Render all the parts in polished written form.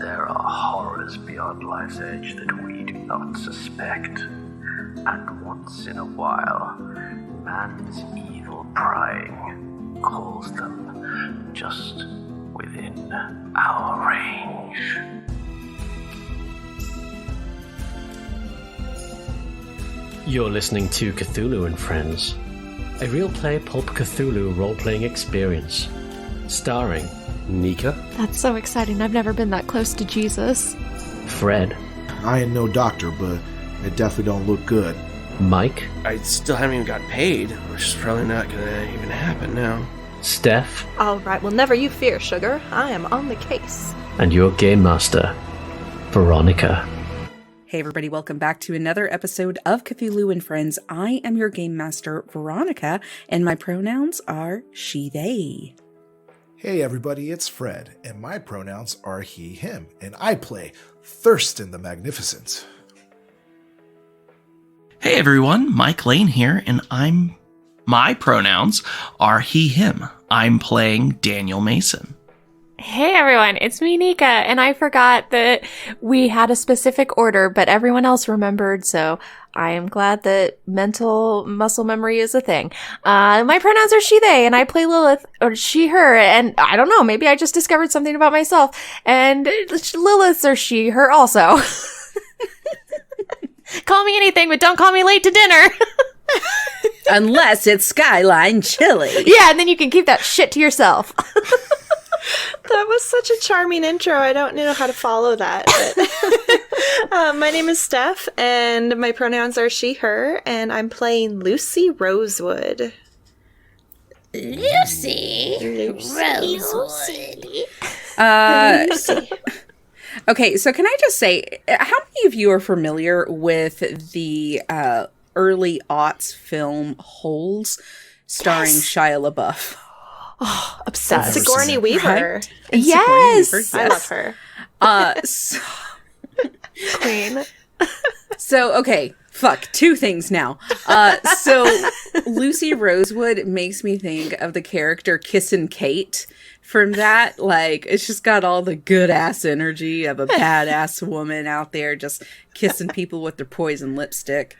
there are horrors beyond life's edge that we do not suspect. And once in a while, man's evil prying calls them just within our range. You're listening to Cthulhu and Friends, a real-play pulp Cthulhu role-playing experience, starring Nika. That's so exciting. I've never been that close to Jesus. Fred. I ain't no doctor, but it definitely don't look good. Mike. I still haven't even gotten paid, which is probably not gonna even happen now. Steph. All right, well, never you fear, Sugar. I am on the case. And your game master, Veronica. Hey everybody, welcome back to another episode of Cthulhu and Friends. I am your game master, Veronica, and my pronouns are she, they. Hey everybody, it's Fred, and my pronouns are he, him, and I play Thurston the Magnificent. Hey everyone, Mike Lane here, and my pronouns are he, him. I'm playing Daniel Mason. Hey everyone, it's me, Nika, and I forgot that we had a specific order, but everyone else remembered, so I am glad that mental muscle memory is a thing. My pronouns are she, they, and I play Lilith, or she, her, and I don't know, maybe I just discovered something about myself, and Liliths are she, her also. Call me anything, but don't call me late to dinner. Unless it's Skyline Chili. Yeah, and then you can keep that shit to yourself. That was such a charming intro. I don't know how to follow that. But my name is Steph, and my pronouns are she, her, and I'm playing Lucy Rosewood. Lucy Rosewood. Lucy. Okay, so can I just say, how many of you are familiar with the early aughts film Holes, starring Shia LaBeouf? Oh, obsessed. Sigourney Weaver. Right? Yes! Sigourney Weaver, I love her. Queen. So, okay, two things now. So, Lucy Rosewood makes me think of the character Kissin' Kate from that. Like, it's just got all the good-ass energy of a badass woman out there just kissing people with their poison lipstick.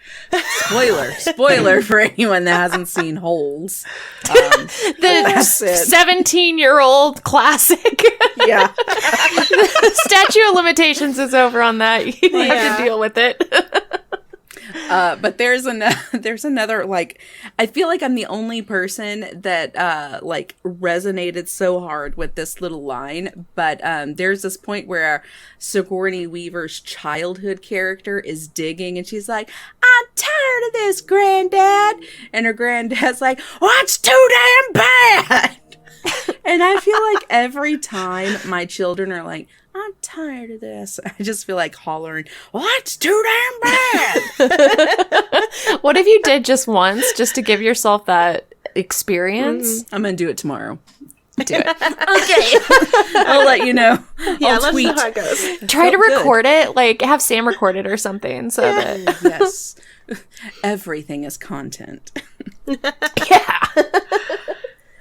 Spoiler for anyone that hasn't seen Holes. The 17-year-old classic. Yeah. The statute of limitations is over on that. You have to deal with it. But there's another, like, I feel like I'm the only person that, like, resonated so hard with this little line, but, there's this point where Sigourney Weaver's childhood character is digging, and she's like, I'm tired of this, Granddad! And her granddad's like, what's too damn bad? And I feel like every time my children are like, I'm tired of this, I just feel like hollering, what's too damn bad? What if you did just once, just to give yourself that experience? I'm going to do it tomorrow. Do it. Okay. I'll let you know. Yeah, I'll tweet. let's know how it goes. Try to record it, like have Sam record it or something, so that Yes. Everything is content. yeah.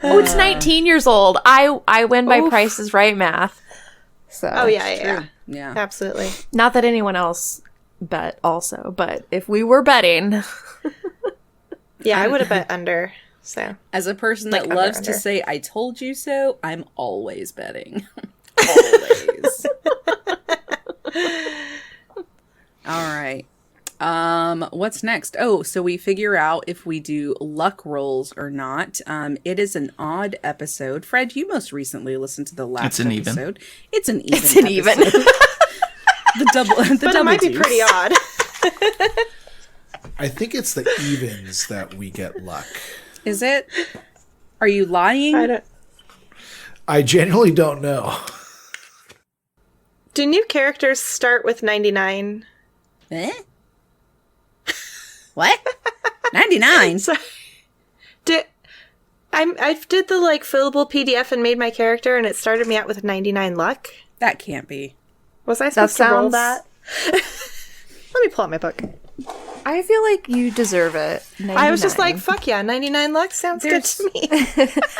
Oh, it's 19 years old. I win by Price is Right math. So Oh, yeah. Yeah. Absolutely. not that anyone else bet also, but if we were betting, Yeah, I would have bet under, so. As a person Like that loves under. to say, I told you so, I'm always betting. Always. All right. What's next? Oh, so we figure out if we do luck rolls or not. It is an odd episode. Fred, you most recently listened to the last It's an even. episode. It's an even. It's an even. episode. The double. But it might be pretty odd. I think it's the evens that we get luck. Is it? Are you lying? I genuinely don't know. Do new characters start with 99? Eh? What? 99? So, I did the like fillable PDF and made my character, and it started me out with 99 luck. That can't be. Was I supposed to roll sounds- that? Let me pull out my book. I feel like you deserve it. 99. I was just like, fuck yeah, 99 luck sounds good to me.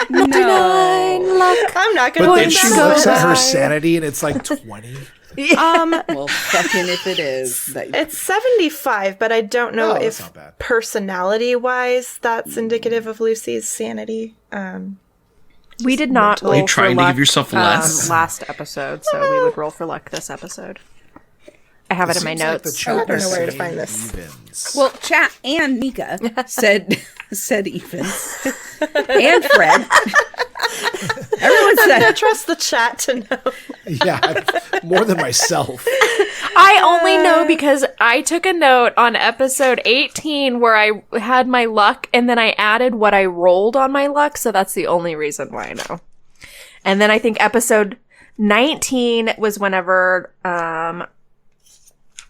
99 luck. I'm not going But to then win she that. looks at her sanity and it's like 20. Well, fucking if it is. It's 75, but I don't know that's if not bad. personality-wise that's indicative of Lucy's sanity. We did not roll Are you for trying to luck, give yourself less? last episode, so we would roll for luck this episode. I have it in my seems like the notes. chat I don't is know where to saying find this. evens. Well, chat and Nika said evens. And Fred. Everyone I'm said gonna trust the chat to know. Yeah, more than myself. I only know because I took a note on episode 18 where I had my luck and then I added what I rolled on my luck, so that's the only reason why I know. And then I think episode 19 was whenever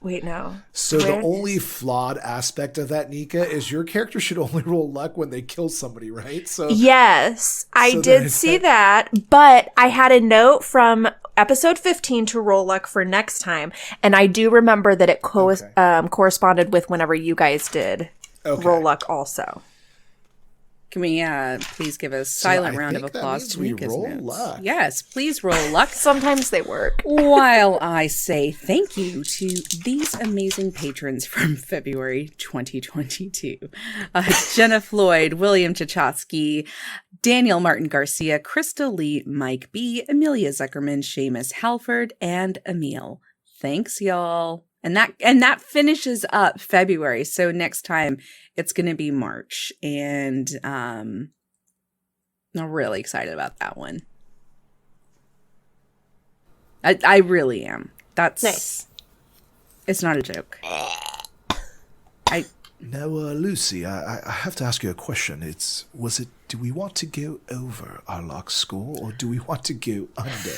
wait, no. So Where? the only flawed aspect of that, Nika, is your character should only roll luck when they kill somebody, right? So Yes, I So did then- see that, but I had a note from episode 15 to roll luck for next time, and I do remember that it corresponded with whenever you guys did roll luck also. Can we please give a silent I round of think that applause means to we Nika's roll notes? luck. Yes, please roll luck. Sometimes they work. While I say thank you to these amazing patrons from February 2022. Jenna Floyd, William Chachotsky, Daniel Martin Garcia, Crystal Lee, Mike B, Amelia Zuckerman, Seamus Halford, and Emil. Thanks, y'all. And that finishes up February. So next time it's going to be March. And I'm really excited about that one. I really am. That's Nice. It's not a joke. Now, Lucy, I have to ask you a question. Do we want to go over our luck score or do we want to go under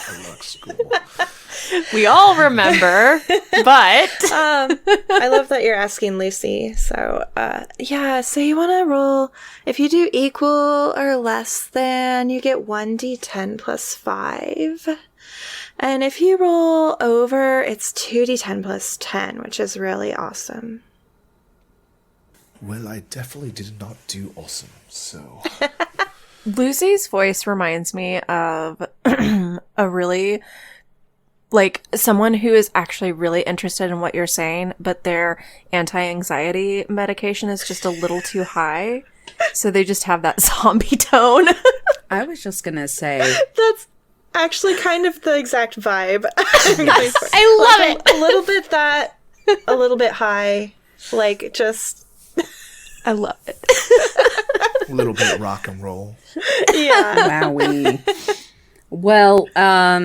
our luck score? We all remember, but I love that you're asking Lucy. So, so you want to roll, if you do equal or less than, you get 1d10 plus 5. And if you roll over, it's 2d10 plus 10, which is really awesome. Well, I definitely did not do awesome, so... Lucy's voice reminds me of a really, someone who is actually really interested in what you're saying, but their anti-anxiety medication is just a little too high. So they just have that zombie tone. I was just going to say... That's actually kind of the exact vibe. I love it. A little bit that, a little bit high, just... I love it. A little bit of rock and roll. Yeah. Wowie. Well, how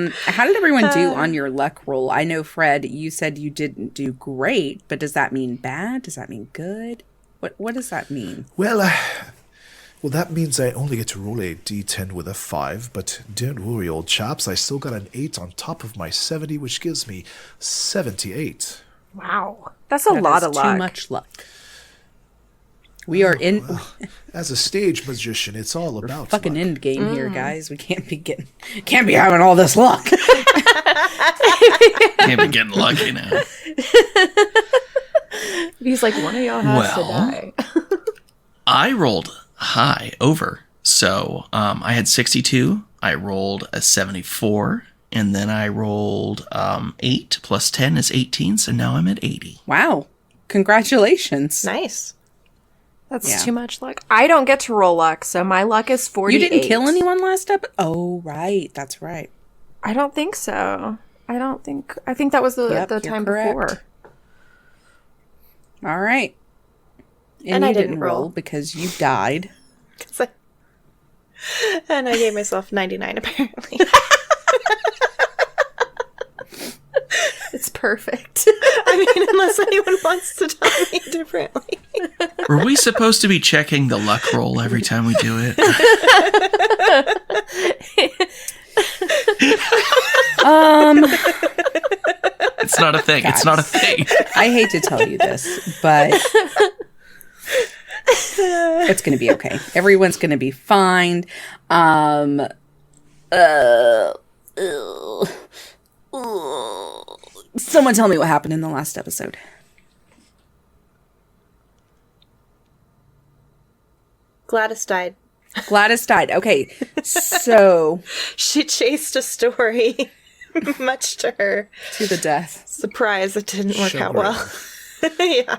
did everyone do on your luck roll? I know, Fred, you said you didn't do great, but does that mean bad? Does that mean good? What does that mean? Well, that means I only get to roll a d10 with a 5, but don't worry, old chaps, I still got an 8 on top of my 70, which gives me 78. Wow. That's a lot of luck. Too much luck. We are in As a stage magician, it's all about fucking luck. end game here, guys. We can't be having all this luck. Can't be getting lucky now. He's like, one of y'all has to die. I rolled high over. So I had 62. I rolled a 74. And then I rolled 8 plus 10 is 18. So now I'm at 80. Wow. Congratulations. Nice. That's too much luck. I don't get to roll luck, so my luck is 48. You didn't kill anyone last episode? Oh, right. That's right. I don't think so. I think that was the time correct. before. All right. And you I didn't roll. because you died. And I gave myself 99, apparently. It's perfect. I mean, unless anyone wants to tell me differently. Were we supposed to be checking the luck roll every time we do it? It's not a thing. It's not a thing. I hate to tell you this, but it's going to be okay. Everyone's going to be fine. Someone tell me what happened in the last episode. Gladys died. Gladys died. Okay, so She chased a story Much to her To the death. surprise, it didn't work out well. Yeah.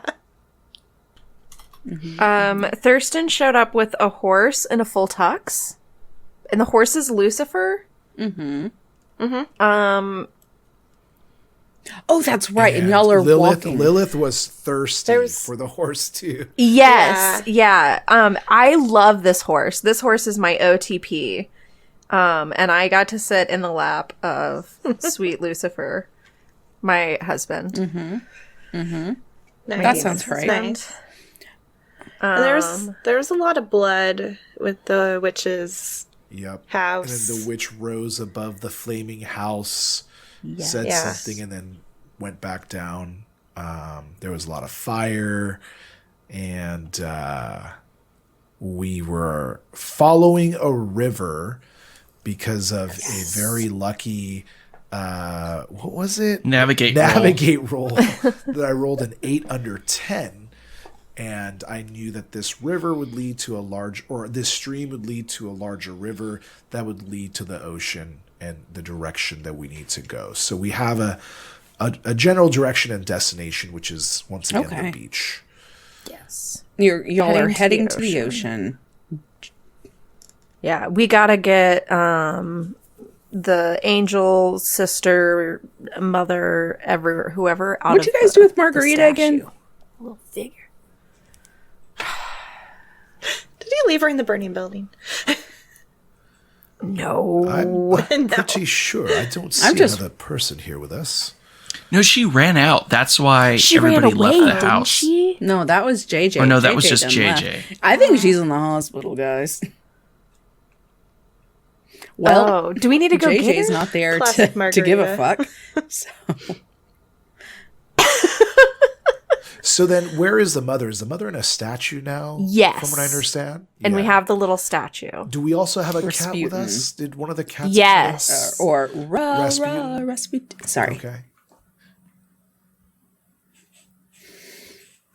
Thurston showed up with a horse and a full tux. And the horse is Lucifer. Oh, that's right. And y'all are walking. Lilith was thirsty There's- for the horse too. Yes. Yeah. I love this horse. This horse is my OTP. And I got to sit in the lap of sweet Lucifer, my husband. Nice. That sounds right. Nice. And there was a lot of blood with the witch's Yep. house. And then the witch rose above the flaming house, said Yes. something, and then went back down. There was a lot of fire, and we were following a river because of a very lucky what was it? Navigate roll that I rolled an 8 under 10. And I knew that this river would lead to this stream would lead to a larger river that would lead to the ocean and the direction that we need to go. So we have a general direction and destination, which is once again Okay. the beach. Yes. Y'all are Heading heading to to the the ocean. Yeah, we gotta get the angel, sister, mother, whoever out What'd of you guys the- do with the Margarita again? statue. Little figure. Did you leave her in the burning building? No. I'm pretty sure I don't see just- another person here with us. No, she ran out. That's why She ran everybody away, left the didn't house. she? No, that was JJ. Or no, that was just done JJ. left. I think she's in the hospital, guys. Well, Oh, do we need to go get JJ's her? not there Classic to give a Margarita. fuck. So. So then, where is the mother? Is the mother in a statue now? Yes. From what I understand. And we Yeah. have the little statue. Do we also have a cat with Rasputin. us? Did one of the cats? Yes. Or rah, Rasputin? rah, Rasputin. Sorry. Okay.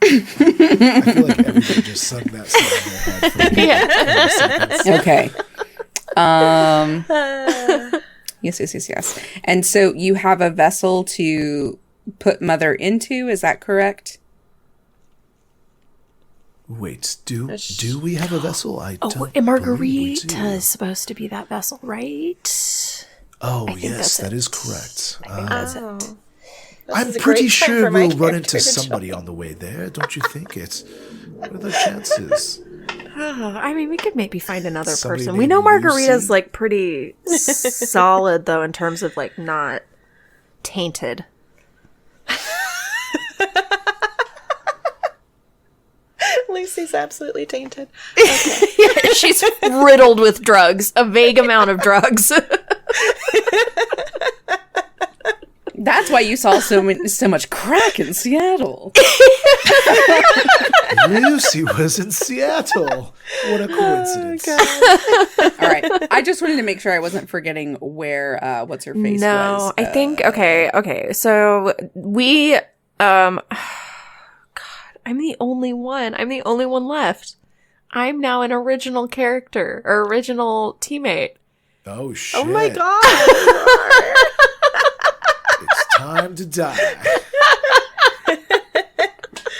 I feel like everybody just sung that song in their head. For Okay. Yes. And so you have a vessel to put mother into, is that correct? Wait, do we have a vessel? I Oh, don't and believe we Margarita do. is supposed to be that vessel, right? Oh, think yes, that's that it. is correct. That's it. Oh. This I'm is a pretty great time sure for my we'll run into character to somebody join. on the way there. Don't you think? What are the chances? I mean, we could maybe find another Somebody person. We named know Margarita's Lucy? like pretty solid though in terms of like not tainted. Lucy's absolutely tainted. She's riddled with drugs, a vague amount of drugs. That's why you saw so much crack in Seattle. Lucy was in Seattle. What a coincidence. All right. I just wanted to make sure I wasn't forgetting where what's her face was. No, I think okay. So we God, I'm the only one. I'm the only one left. I'm now an original character or original teammate. Oh, shit. Oh my god! It's time to die.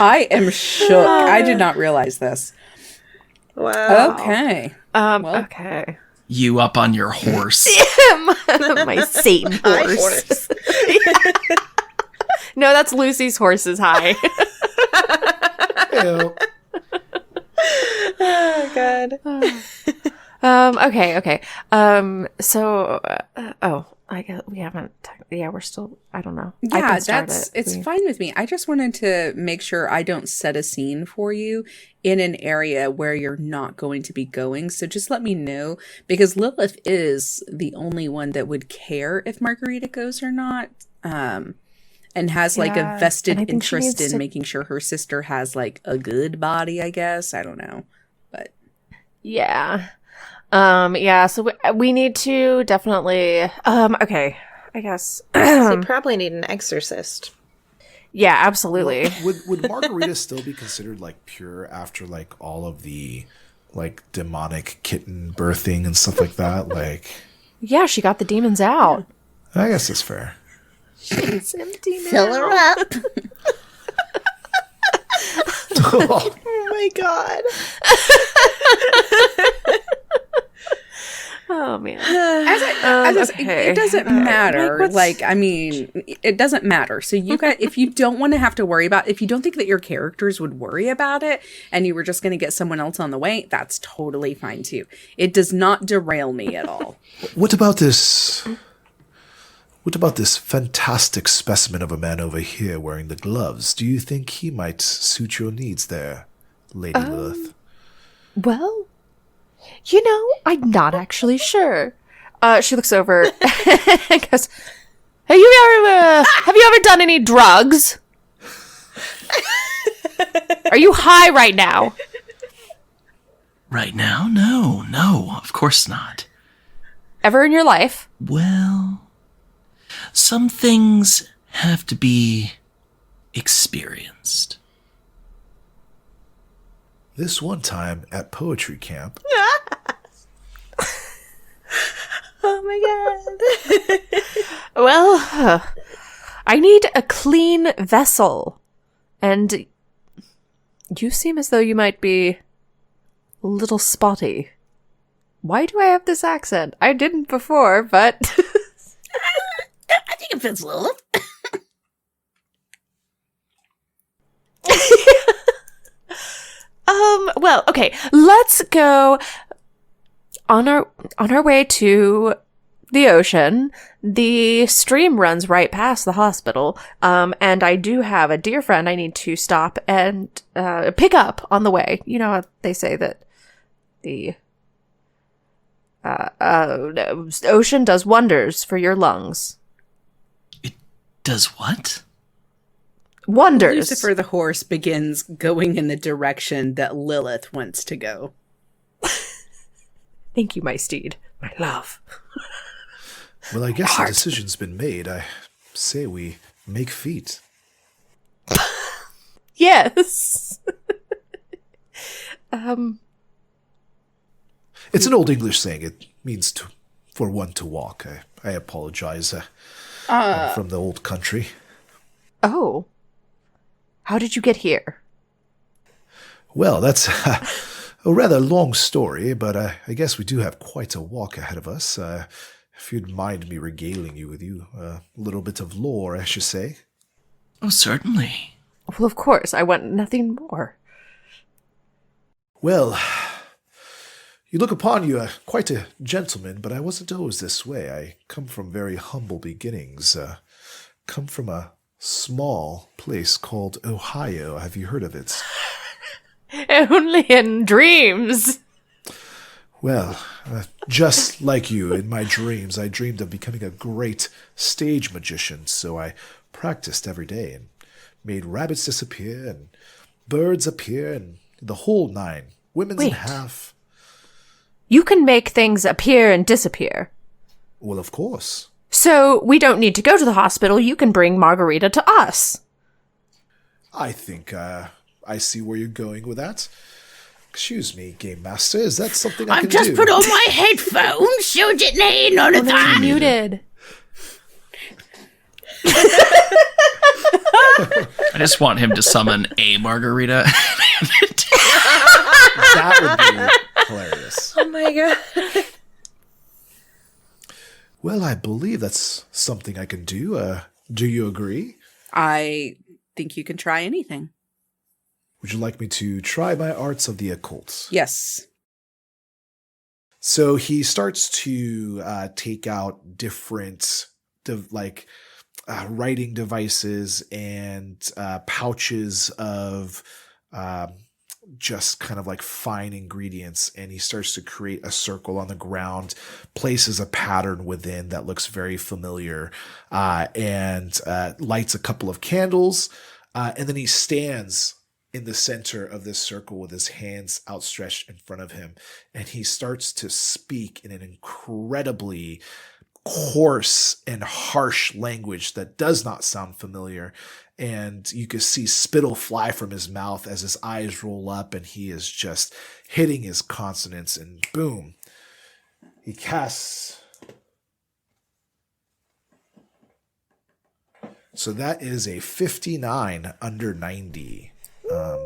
I am shook. I did not realize this. Wow. Okay. Well. Okay. You up on your horse. My Satan Hi, horse. No, that's Lucy's horse's high. Ew. Oh god. Okay. So, I guess we haven't. Yeah, we're still. I don't know. I Yeah, can start it's We- fine with me. I just wanted to make sure I don't set a scene for you in an area where you're not going to be going. So just let me know, because Lilith is the only one that would care if Margarita goes or not. And has like Yeah, a vested and I think she interest needs in to- making sure her sister has like a good body, I guess. I don't know. But Yeah. Yeah. So we need to definitely. Okay. I guess. So you probably need an exorcist. Yeah. Absolutely. Would Margarita still be considered like pure after like all of the like demonic kitten birthing and stuff like that? Like, Yeah. She got the demons out. I guess that's fair. It's empty now. Fill her up. Oh my god. Oh man. It doesn't matter. Like, I mean, it doesn't matter. So you got, if you don't want to have to worry about, if you don't think that your characters would worry about it, and you were just going to get someone else on the way, that's totally fine too. It does not derail me at all. What about this? What about this fantastic specimen of a man over here wearing the gloves? Do you think he might suit your needs there, Lady Lilith? well, I'm not actually sure. She looks over and goes, have you ever done any drugs? Are you high right now? Right now? No, of course not. Ever in your life? Well, some things have to be experienced. This one time at poetry camp, Oh my god. Well, I need a clean vessel. And you seem as though you might be a little spotty. Why do I have this accent? I didn't before, but... I think it fits Lilith. Well, okay. Let's go on our way to the ocean. The stream runs right past the hospital. And I do have a dear friend I need to stop and pick up on the way. You know how they say that the ocean does wonders for your lungs. Does what? Wonders. Lucifer the horse begins going in the direction that Lilith wants to go. Thank you, my steed. My love. well, I guess the decision's been made. I say we make feet. Yes. It's an old English saying. It means for one to walk. I apologize. I'm from the old country. Oh. How did you get here? Well, that's a rather long story, but I guess we do have quite a walk ahead of us. If you'd mind me regaling you with a little bit of lore, I should say. Oh, certainly. Well, of course. I want nothing more. Well, you look upon you quite a gentleman, but I wasn't always this way. I come from very humble beginnings. Come from a small place called Ohio. Have you heard of it? Only in dreams. Well, just like you, in my dreams, I dreamed of becoming a great stage magician, so I practiced every day and made rabbits disappear and birds appear and the whole nine. Women's in half. You can make things appear and disappear. Well, of course. So we don't need to go to the hospital. You can bring Margarita to us. I think I see where you're going with that. Excuse me, Game Master. Is that something I can do? I've just put on my headphones so that there ain't none of that. Muted. I just want him to summon a margarita. That would be hilarious. Oh my god. Well, I believe that's something I can do. Do you agree? I think you can try anything. Would you like me to try my arts of the occult? Yes. So he starts to take out different, writing devices and pouches of just kind of like fine ingredients, and he starts to create a circle on the ground, places a pattern within that looks very familiar, and lights a couple of candles, and then he stands in the center of this circle with his hands outstretched in front of him, and he starts to speak in an incredibly coarse and harsh language that does not sound familiar. And you can see spittle fly from his mouth as his eyes roll up, and he is just hitting his consonants, and boom, he casts So that is a 59 under 90.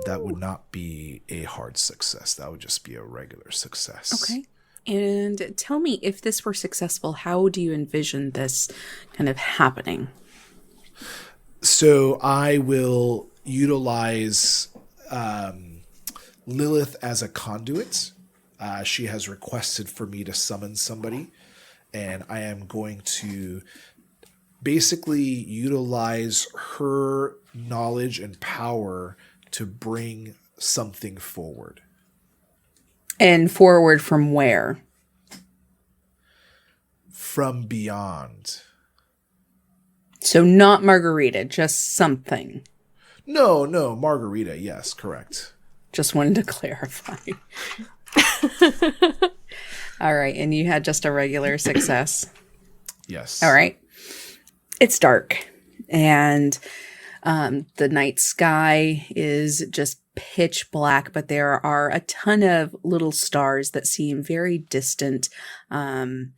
That would not be a hard success. That would just be a regular success. Okay. And tell me, if this were successful, how do you envision this kind of happening? So I will utilize Lilith as a conduit. She has requested for me to summon somebody, and I am going to basically utilize her knowledge and power to bring something forward. And forward from where? From beyond. So not Margarita, just something. No, Margarita, yes, correct. Just wanted to clarify. All right, and you had just a regular success. Yes. All right. It's dark, and the night sky is just pitch black, but there are a ton of little stars that seem very distant. And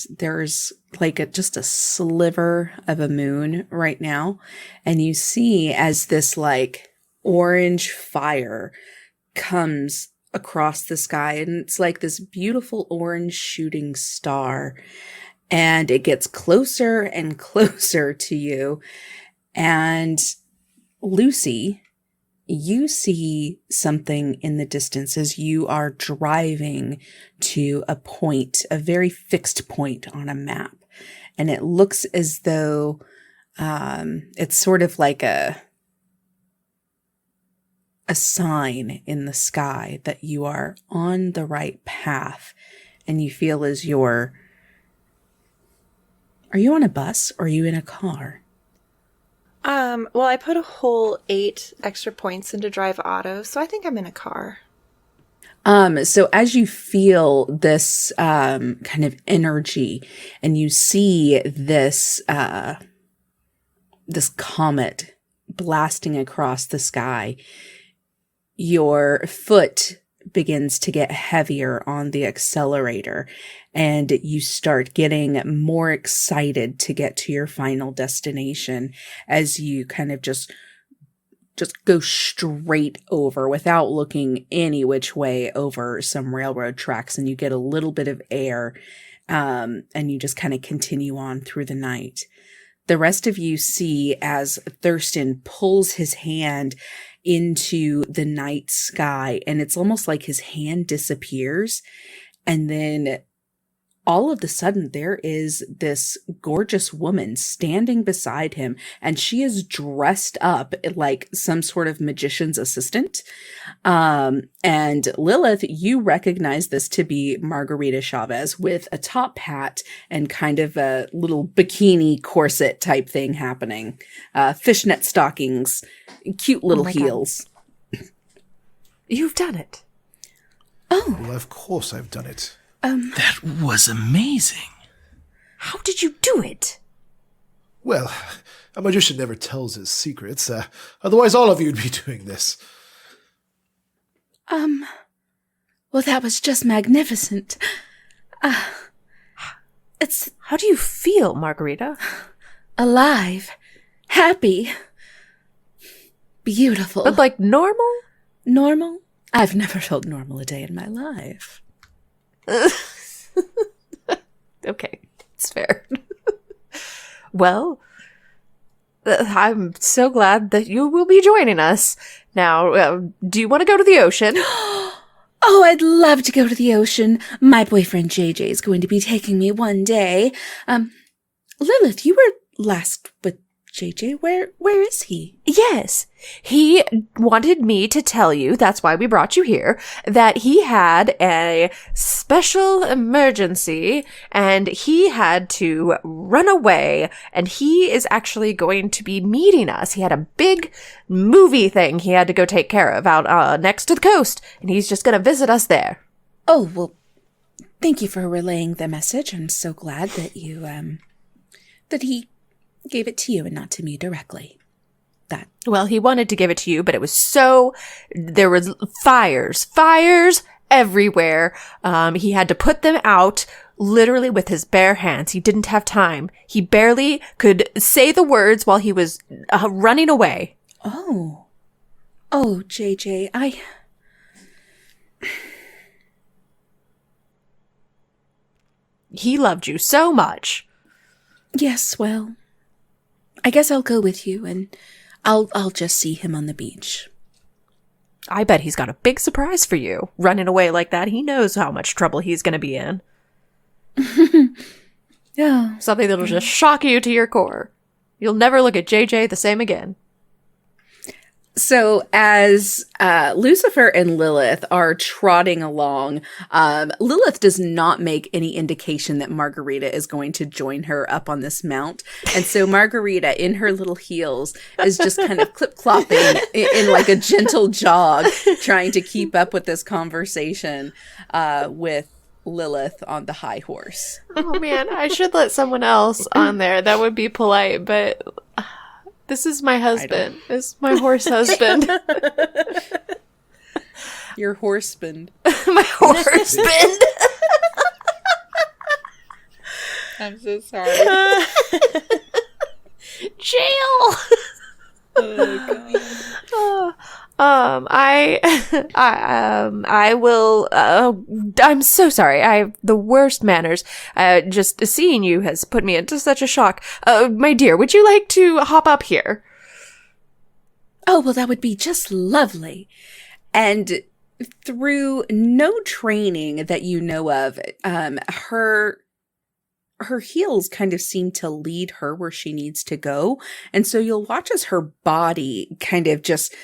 there's like just a sliver of a moon right now. And you see as this like orange fire comes across the sky, and it's like this beautiful orange shooting star. And it gets closer and closer to you. And Lucy, you see something in the distance as you are driving to a point, a very fixed point on a map. And it looks as though it's sort of like a sign in the sky that you are on the right path. And you feel as you're... Are you on a bus or are you in a car? Well, I put a whole 8 extra points into Drive Auto, so I think I'm in a car. So as you feel this kind of energy, and you see this this comet blasting across the sky, your foot begins to get heavier on the accelerator, and you start getting more excited to get to your final destination as you kind of just go straight over without looking any which way over some railroad tracks, and you get a little bit of air, and you just kind of continue on through the night. The rest of you see as Thurston pulls his hand into the night sky, and it's almost like his hand disappears, and then all of a sudden there is this gorgeous woman standing beside him, and she is dressed up like some sort of magician's assistant. And Lilith, you recognize this to be Margarita Chavez with a top hat and kind of a little bikini corset type thing happening. Fishnet stockings, cute little heels. You've done it. Oh. Well, of course I've done it. That was amazing. How did you do it? Well, a magician never tells his secrets. Otherwise all of you would be doing this. Well, that was just magnificent. It's... How do you feel, Margarita? Alive. Happy. Beautiful. But like normal? Normal? I've never felt normal a day in my life. Okay, it's fair. Well, I'm so glad that you will be joining us. Now, do you want to go to the ocean? Oh, I'd love to go to the ocean. My boyfriend JJ is going to be taking me one day. Lilith, you were last with JJ. Where is he? Yes. He wanted me to tell you, that's why we brought you here, that he had a special emergency and he had to run away, and he is actually going to be meeting us. He had a big movie thing he had to go take care of out next to the coast, and he's just going to visit us there. Oh, well, thank you for relaying the message. I'm so glad that you, that he gave it to you and not to me directly. Well, he wanted to give it to you, but it was there was fires everywhere. He had to put them out literally with his bare hands. He didn't have time. He barely could say the words while he was running away. Oh, JJ, He loved you so much. Yes, well, I guess I'll go with you, and I'll just see him on the beach. I bet he's got a big surprise for you. Running away like that, he knows how much trouble he's going to be in. Yeah. Something that'll just shock you to your core. You'll never look at JJ the same again. So as Lucifer and Lilith are trotting along, Lilith does not make any indication that Margarita is going to join her up on this mount. And so Margarita, in her little heels, is just kind of clip-clopping in like a gentle jog, trying to keep up with this conversation with Lilith on the high horse. Oh man, I should let someone else on there. That would be polite, but... This is my husband. This is my horse husband. Your horse-band. My horse-band. I'm so sorry. Jail. Oh, God. I will, I'm so sorry. I have the worst manners. Just seeing you has put me into such a shock. My dear, would you like to hop up here? Oh, well, that would be just lovely. And through no training that you know of, her heels kind of seem to lead her where she needs to go. And so you'll watch as her body kind of just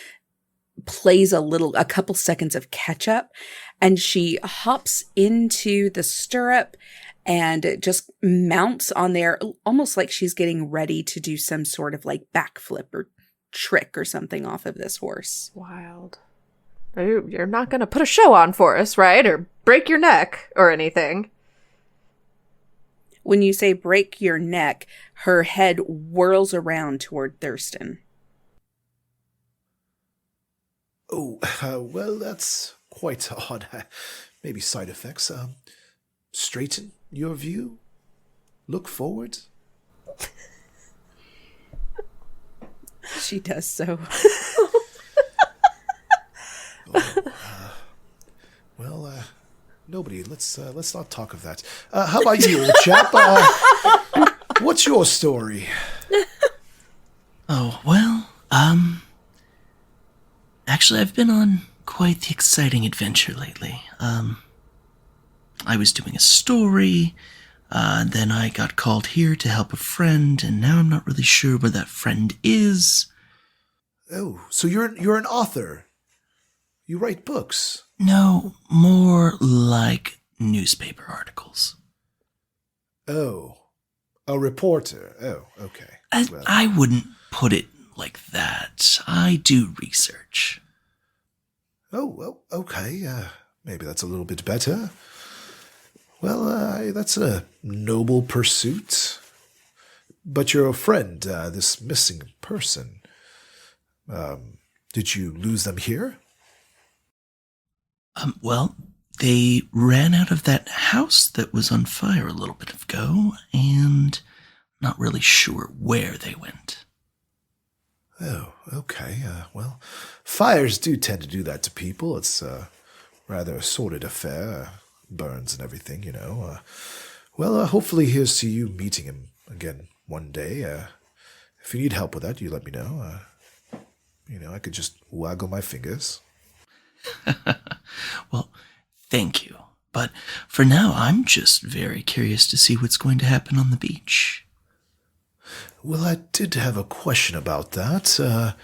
plays a couple seconds of catch up, and she hops into the stirrup and just mounts on there, almost like she's getting ready to do some sort of like backflip or trick or something off of this horse. Wild. You're not going to put a show on for us, right? Or break your neck or anything. When you say break your neck, her head whirls around toward Thurston. Oh, well, that's quite odd. Maybe side effects. Straighten your view. Look forward. She does so. Nobody. Let's not talk of that. How about you, old chap? What's your story? Oh, well, actually, I've been on quite the exciting adventure lately. I was doing a story, then I got called here to help a friend, and now I'm not really sure where that friend is. Oh, so you're an author. You write books. No, more like newspaper articles. Oh, a reporter. Oh, okay. I wouldn't put it like that. I do research. Oh, well, okay. Maybe that's a little bit better. Well, that's a noble pursuit. But your friend, this missing person, did you lose them here? Well, they ran out of that house that was on fire a little bit ago, and not really sure where they went. Oh, okay. Well, fires do tend to do that to people. It's rather a sordid affair. Burns and everything, you know. Hopefully here's to you meeting him again one day. If you need help with that, you let me know. I could just waggle my fingers. Well, thank you. But for now, I'm just very curious to see what's going to happen on the beach. Well, I did have a question about that.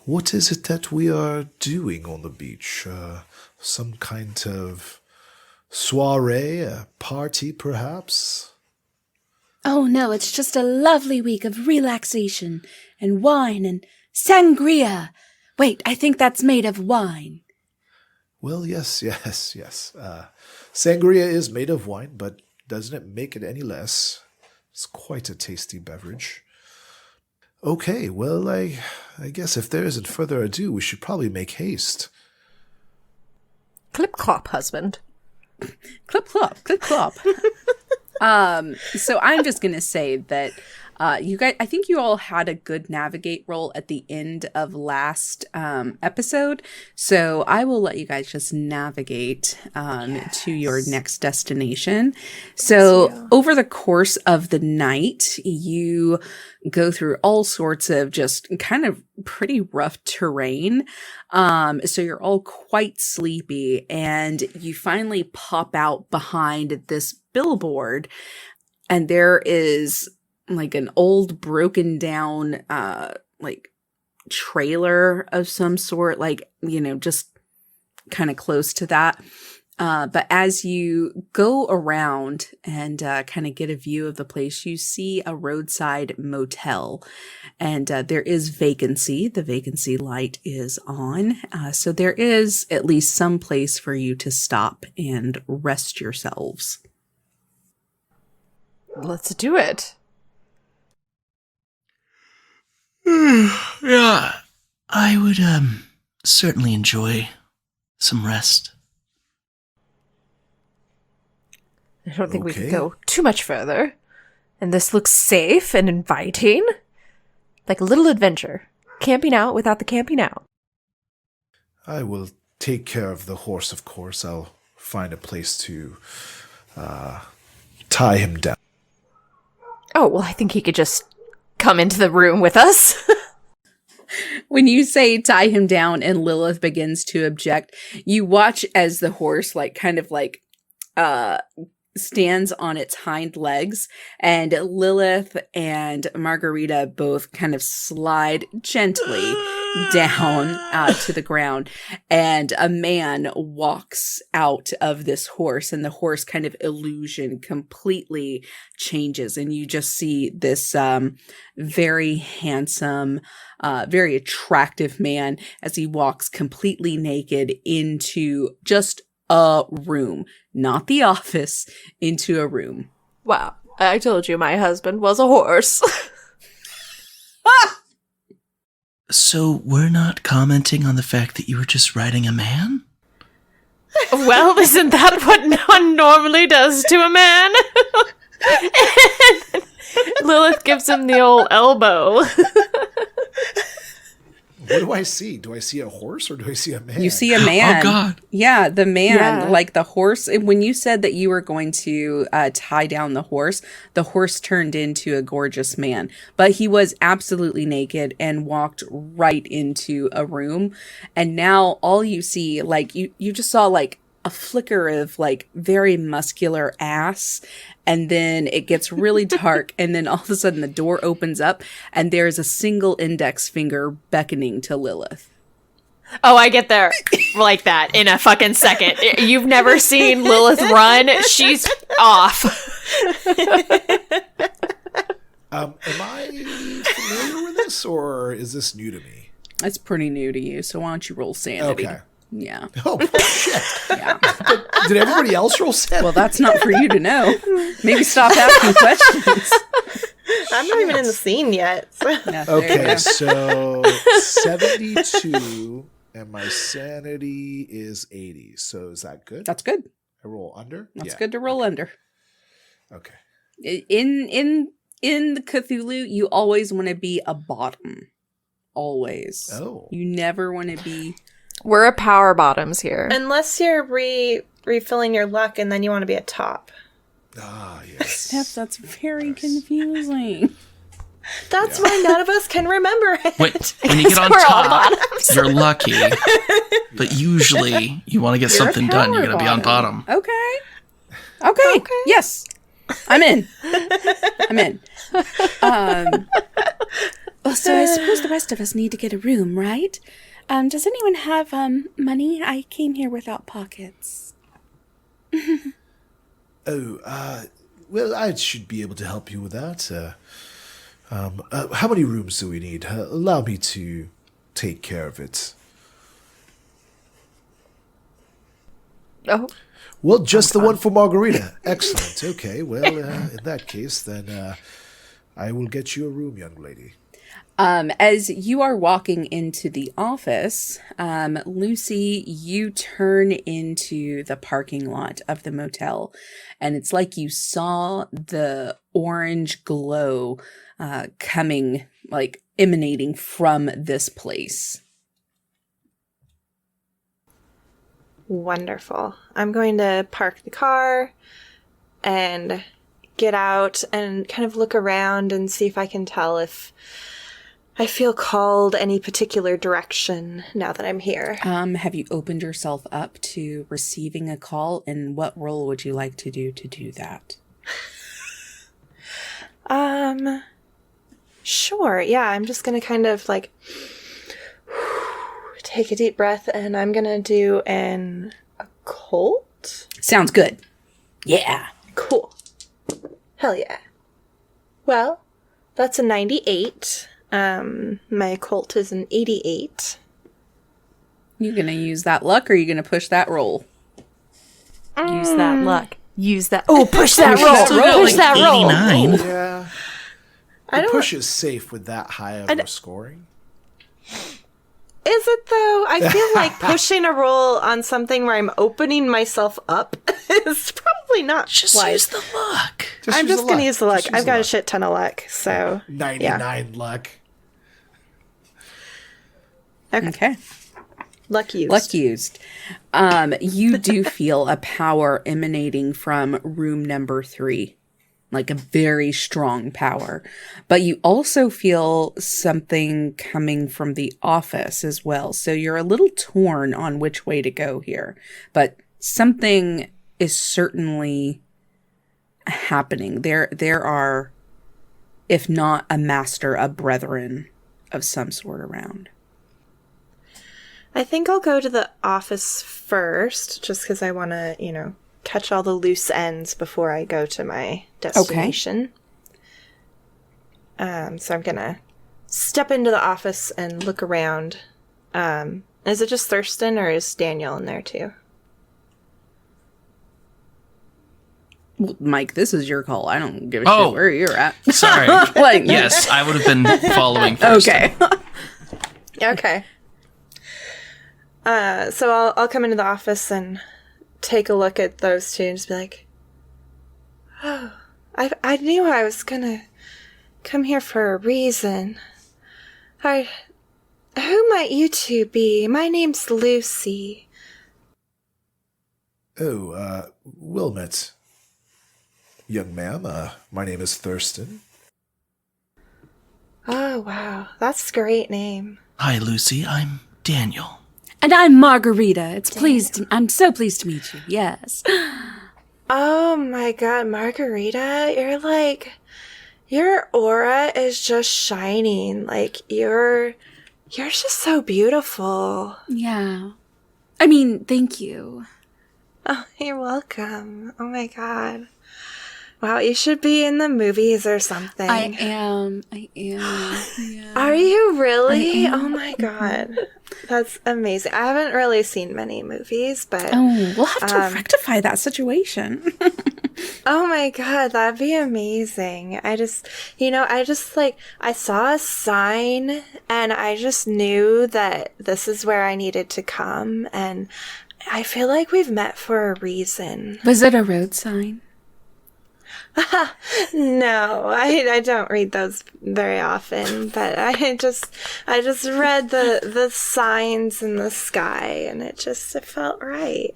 What is it that we are doing on the beach? Some kind of soiree, a party, perhaps? Oh, no, it's just a lovely week of relaxation and wine and sangria. Wait, I think that's made of wine. Well, yes. Sangria is made of wine, but doesn't it make it any less? It's quite a tasty beverage. Okay, well, I guess if there isn't further ado, we should probably make haste. Clip clop, husband. Clip clop, clip clop. So I'm just gonna say that you guys, I think you all had a good navigate roll at the end of last episode. So I will let you guys just navigate to your next destination. So over the course of the night, you go through all sorts of just kind of pretty rough terrain. So you're all quite sleepy, and you finally pop out behind this billboard, and there is like an old broken down like trailer of some sort, like, you know, just kind of close to that. But as you go around and kind of get a view of the place, you see a roadside motel, and there is vacancy. The vacancy light is on. So there is at least some place for you to stop and rest yourselves. Let's do it. Yeah, I would certainly enjoy some rest. I don't think we Okay. could go too much further. And this looks safe and inviting. Like a little adventure. Camping out without the camping out. I will take care of the horse, of course. I'll find a place to tie him down. Oh, well, I think he could just come into the room with us. When you say tie him down and Lilith begins to object, you watch as the horse stands on its hind legs, and Lilith and Margarita both kind of slide gently down to the ground, and a man walks out of this horse, and the horse kind of illusion completely changes, and you just see this very handsome, very attractive man as he walks completely naked into just a room, not the office, into a room. Wow. I told you my husband was a horse. So we're not commenting on the fact that you were just riding a man? Well, isn't that what one normally does to a man? Lilith gives him the old elbow. What do I see? Do I see a horse or do I see a man? You see a man. Oh, God. Yeah, the man, Yeah. like the horse. When you said that you were going to tie down the horse turned into a gorgeous man. But he was absolutely naked and walked right into a room. And now all you see, like, you just saw like a flicker of like very muscular ass. And then it gets really dark, and then all of a sudden the door opens up, and there's a single index finger beckoning to Lilith. Oh, I get there like that in a fucking second. You've never seen Lilith run. She's off. Am I familiar with this, or is this new to me? That's pretty new to you, so why don't you roll sanity? Okay. Yeah. Oh, shit. Yeah. Did everybody else roll 7? Well, that's not for you to know. Maybe stop asking questions. I'm not even in the scene yet. So. Yeah, there you Okay, go. so 72, and my sanity is 80. So is that good? That's good. I roll under? That's Yeah. good to roll under. Okay. In the Cthulhu, you always want to be a bottom. Always. Oh. You never want to be. We're a power bottoms here. Unless you're refilling your luck and then you want to be a top. Ah, yes. Steph, that's very confusing. That's why none of us can remember it. Wait, when you get on We're all top, you're lucky. But usually, you want to get You're a something done, you're power going to be on bottom. Okay. Okay. Yes. I'm in. I'm in. Well, so I suppose the rest of us need to get a room, right? Does anyone have money? I came here without pockets. Well, I should be able to help you with that. How many rooms do we need? Allow me to take care of it. Oh, Well, just the one for Margarita. Excellent. Okay, well, in that case, then I will get you a room, young lady. As you are walking into the office, Lucy, you turn into the parking lot of the motel, and it's like you saw the orange glow coming, like emanating from this place. Wonderful. I'm going to park the car and get out and kind of look around and see if I can tell if I feel called any particular direction now that I'm here. Have you opened yourself up to receiving a call, and what role would you like to do that? Sure. Yeah, I'm just going to kind of like take a deep breath, and I'm going to do an occult. Sounds good. Yeah. Cool. Hell yeah. Well, that's a 98. My occult is an 88. You gonna use that luck, or are you gonna push that roll? Use that luck. Use that. Oh, push that roll. Push that roll. 89. Yeah. The push is safe with that high of a scoring. Is it though? I feel like pushing a roll on something where I'm opening myself up is probably not Just wise. use the luck. I'm just going to use the luck. I've got a shit ton of luck, so 99 luck. Okay. Luck used. Luck used. You do feel a power emanating from room number 3. Like a very strong power. But you also feel something coming from the office as well. So you're a little torn on which way to go here. But something is certainly happening. There are, if not a master, a brethren of some sort around. I think I'll go to the office first, just because I want to, catch all the loose ends before I go to my destination. Okay. So I'm going to step into the office and look around. Is it just Thurston, or is Daniel in there too? Mike, this is your call. I don't give a shit where you're at. Sorry. Yes, I would have been following first. Okay. Okay. So I'll come into the office and take a look at those two and just be like, oh, I knew I was gonna come here for a reason. Who might you two be? My name's Lucy. Oh, Wilmot. Young ma'am, my name is Thurston. Oh, wow. That's a great name. Hi, Lucy. I'm Daniel. And I'm Margarita. I'm so pleased to meet you. Yes. Oh my god, Margarita, your aura is just shining. Like, you're just so beautiful. Yeah. I mean, thank you. Oh, you're welcome. Oh my god. Wow, you should be in the movies or something. I am. Yeah. Are you really? I am. Oh my god. That's amazing. I haven't really seen many movies, but We'll have to rectify that situation. oh my god, that'd be amazing. I saw a sign and I just knew that this is where I needed to come, and I feel like we've met for a reason. Was it a road sign? No, I don't read those very often, but I just read the signs in the sky, and it felt right.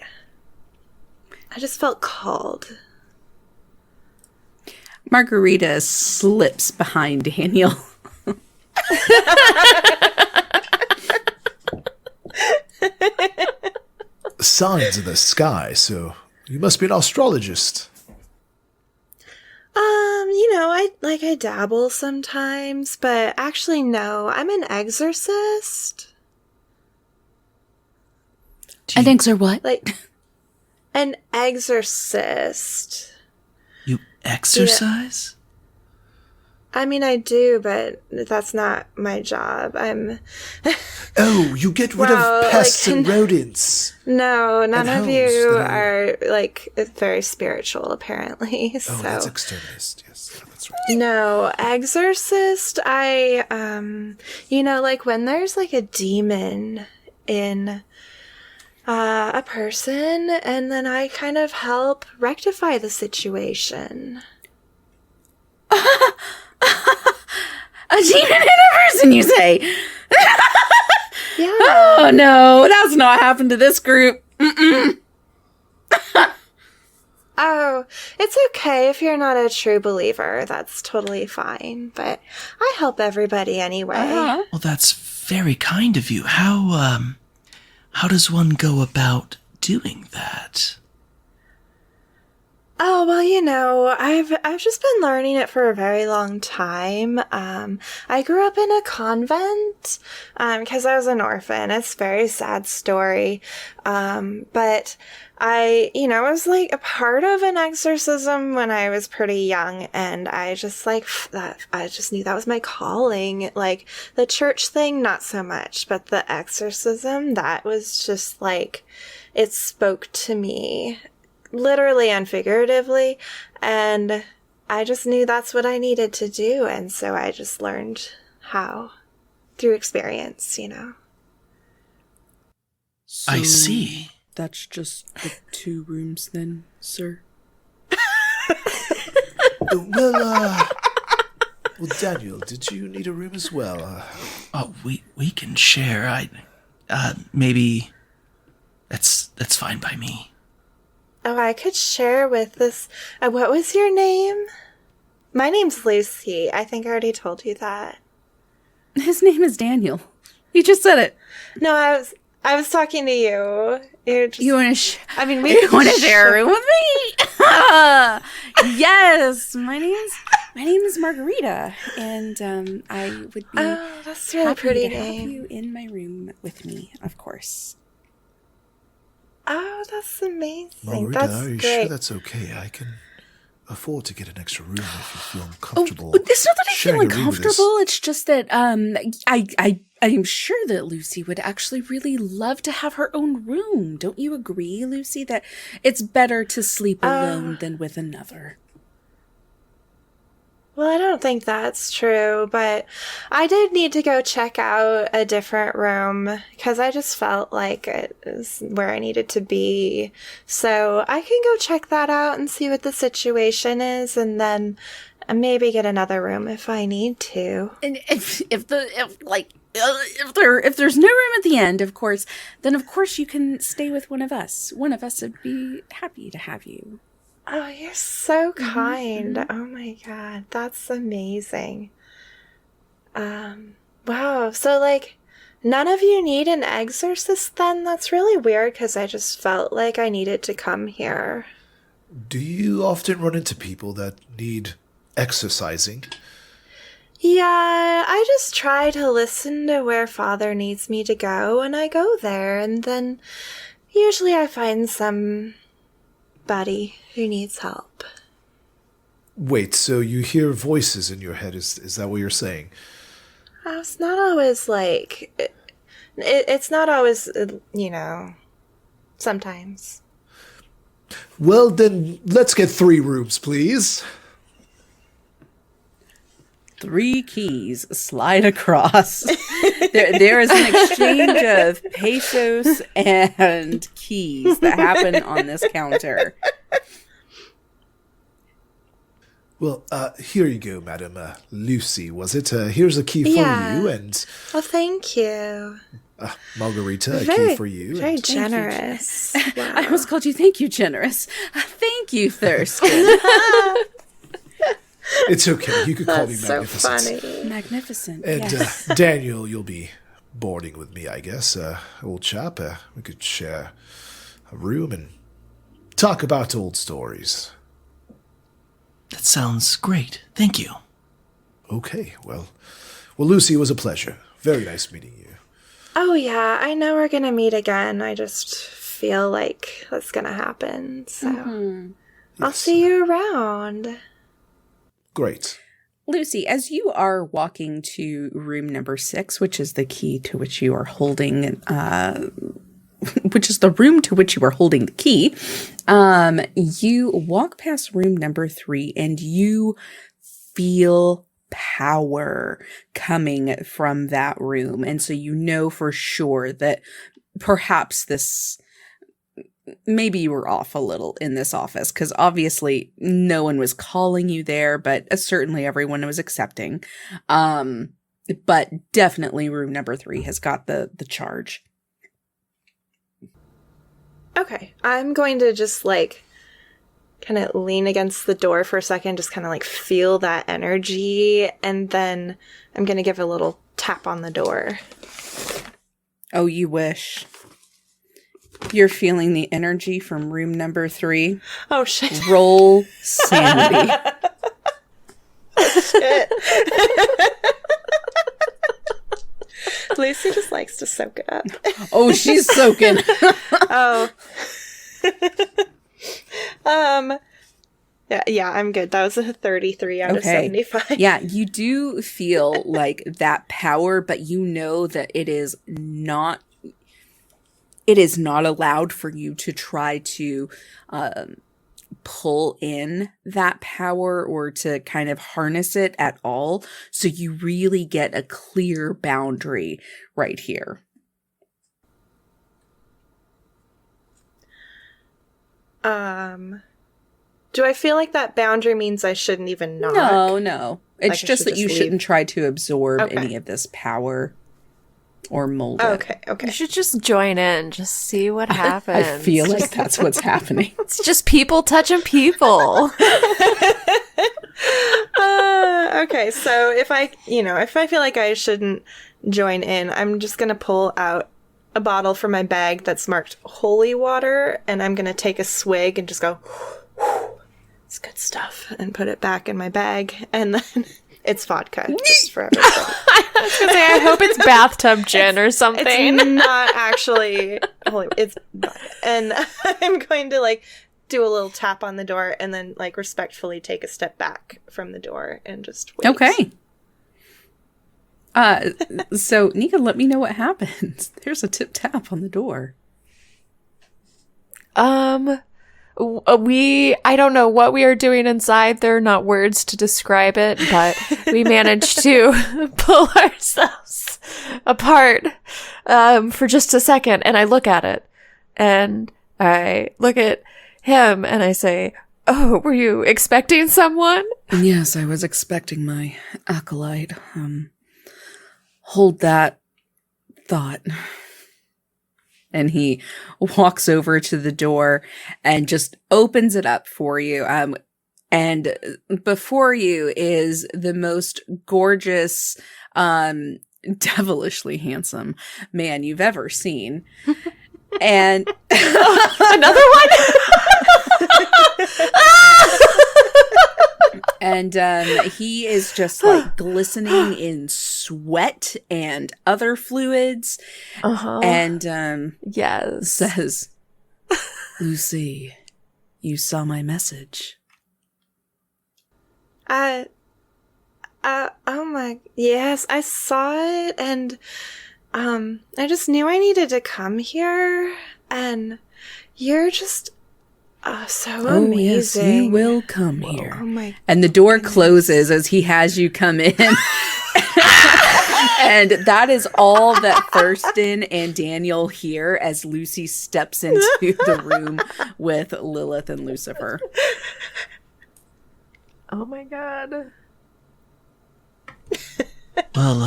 I just felt called. Margarita slips behind Daniel. Signs in the sky, so you must be an astrologist. I dabble sometimes, but actually no, I'm an exorcist. An eggs or what? Like, an exorcist. You exercise? I mean, I do, but that's not my job. Oh, you get rid of pests and rodents. No, none of homes you that are, very spiritual, apparently. Oh, So. that's exterminist. Yes, that's right. No, exorcist, when there's, a demon in a person, and then I kind of help rectify the situation. A demon in a person, you say? Yeah. Oh, no, that's not happened to this group. Mm-mm. Oh, it's okay if you're not a true believer. That's totally fine. But I help everybody anyway. Uh-huh. Well, that's very kind of you. How does one go about doing that? Oh, well, I've just been learning it for a very long time. I grew up in a convent, because I was an orphan. It's a very sad story. But I, was a part of an exorcism when I was pretty young, and I just that, I just knew that was my calling. The church thing, not so much, but the exorcism, that was just it spoke to me. Literally and figuratively, and I just knew that's what I needed to do, and so I just learned how through experience, So I see. That's just the 2 rooms then, sir? Well, Daniel, did you need a room as well? We can share. Maybe that's fine by me. Oh, I could share with this. What was your name? My name's Lucy. I think I already told you that. His name is Daniel. You just said it. No, I was talking to you. You want to? We want to share a room with me? Yes, my name is Margarita, and I would be. Oh, that's a really happy pretty to name. have you in my room with me, of course. Oh, that's amazing. Margarita, That's are you great. sure that's okay? I can afford to get an extra room if you feel uncomfortable. It's not that I feel sharing a room with us. uncomfortable. It's just that I'm sure that Lucy would actually really love to have her own room. Don't you agree, Lucy, that it's better to sleep alone than with another? Well, I don't think that's true, but I did need to go check out a different room because I just felt like it was where I needed to be. So I can go check that out and see what the situation is, and then maybe get another room if I need to. And if there's no room at the end, of course, then of course you can stay with one of us. One of us would be happy to have you. Oh, you're so kind. Oh my God, that's amazing. Wow. So none of you need an exorcist then? That's really weird because I just felt like I needed to come here. Do you often run into people that need exercising? Yeah, I just try to listen to where Father needs me to go, and I go there, and then usually I find somebody who needs help. Wait, so you hear voices in your head? Is that what you're saying? It's not always it's not always, sometimes. Well, then let's get 3 rooms, please. 3 keys slide across. There is an exchange of pesos and keys that happen on this counter. Well, here you go, Madam Lucy, was it? Here's a key for you, and Oh, thank you. Margarita, a key for you. Very and- generous. Wow. I almost called you thank you, generous. Thank you, Thurston. It's okay, you could call me That's so Magnificent. funny. Magnificent. And yes. Daniel, you'll be boarding with me, I guess. Old chap, we could share a room and talk about old stories. That sounds great. Thank you. Okay, well, Lucy, it was a pleasure. Very nice meeting you. Oh, yeah, I know we're gonna meet again. I just feel like that's gonna happen. So I'll Yes. see you around. Great. Lucy, as you are walking to room number 6, which is the key to which you are holding, which is the room to which you are holding the key, you walk past room number 3 and you feel power coming from that room. And so you know for sure that perhaps maybe you were off a little in this office, because obviously no one was calling you there, but certainly everyone was accepting. But definitely room number 3 has got the charge. Okay, I'm going to just like kind of lean against the door for a second, just kind of like feel that energy, and then I'm going to give a little tap on the door. Oh, you wish. You're feeling the energy from room number 3. Oh, shit. Roll sanity. Shit. Lucy just likes to soak it up. Oh, she's soaking. Oh. Yeah, I'm good. That was a 33 out of 75. Yeah, you do feel like that power, but you know that it is not allowed for you to try to pull in that power or to kind of harness it at all. So you really get a clear boundary right here. Do I feel like that boundary means I shouldn't even knock? No. It's Like, just that you leave? shouldn't try to absorb Okay. any of this power or mold it. Okay. You should just join in, just see what happens. I feel like that's what's happening. It's just people touching people. Okay, so if I feel like I shouldn't join in, I'm just going to pull out a bottle from my bag that's marked holy water, and I'm going to take a swig and just go, it's good stuff, and put it back in my bag, and then it's vodka, just for everybody. I was gonna say, I hope it's bathtub gin or something. It's not actually holy, it's vodka. And I'm going to like do a little tap on the door and then like respectfully take a step back from the door and just wait. Okay. So Nika, let me know what happens. There's a tip tap on the door. I don't know what we are doing inside. There are not words to describe it, but we managed to pull ourselves apart for just a second. And I look at it and I look at him and I say, "Oh, were you expecting someone?" Yes, I was expecting my acolyte. Hold that thought. And he walks over to the door and just opens it up for you. And before you is the most gorgeous, devilishly handsome man you've ever seen. And Another one? And he is just like glistening in sweat and other fluids. And yes, says, "Lucy, you saw my message." Oh my, yes, I saw it, and I just knew I needed to come here, and you're just so amazing. Yes, you will come here. Oh my! And the door closes as he has you come in. And that is all that Thurston and Daniel hear as Lucy steps into the room with Lilith and Lucifer. Oh my god. Well,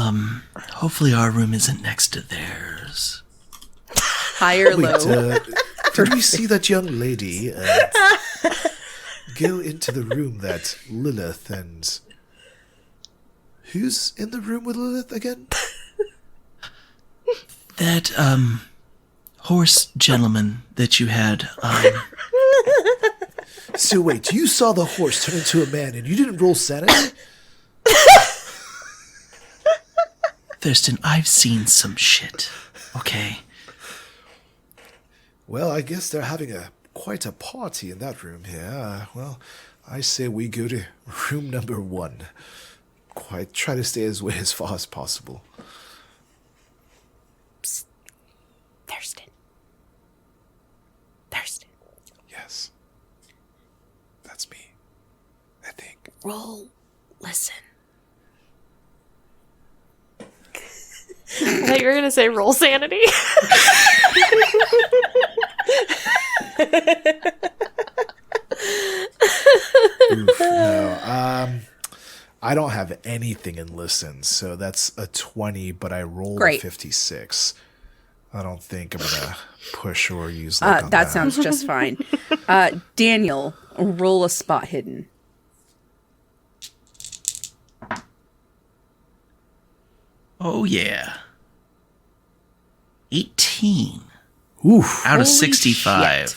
hopefully our room isn't next to theirs. High or low? Did we see that young lady go into the room that Lilith and... Who's in the room with Lilith again? That, horse gentleman that you had, So wait, you saw the horse turn into a man and you didn't roll sanity? Thurston, I've seen some shit, okay? Well, I guess they're having quite a party in that room here. Well, I say we go to room number 1. quiet. Try to stay away as far as possible. Psst. Thurston. Thurston. Yes. That's me. I think. Roll. Listen. I thought you were going to say roll sanity. Oof, no. I don't have anything in listen, so that's a 20, but I rolled Great. a 56. I don't think I'm going to push or use luck on That sounds just fine. Daniel, roll a spot hidden. Oh, yeah. 18 Oof. out of Holy 65. shit.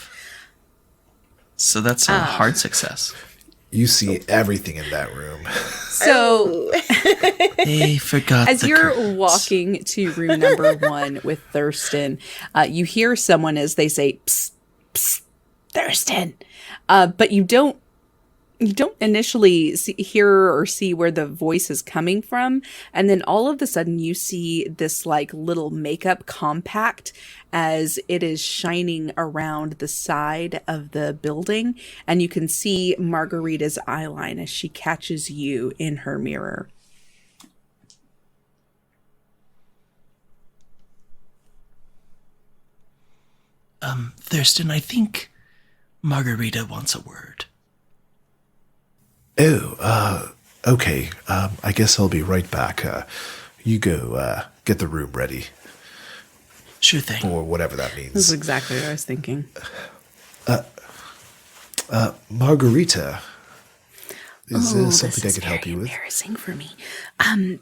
So that's a hard success. You see everything in that room. So They forgot as the you're curtains. walking to room number 1 with Thurston, you hear someone as they say, "Psst, psst, Thurston," but you don't initially hear or see where the voice is coming from, and then all of a sudden you see this like little makeup compact as it is shining around the side of the building, and you can see Margarita's eyeline as she catches you in her mirror. Thurston, I think Margarita wants a word. Oh, okay. I guess I'll be right back. You go get the room ready, Sure thing. or whatever that This is means. exactly what I was thinking. Margarita, is there this something I is can help very you with? embarrassing for me.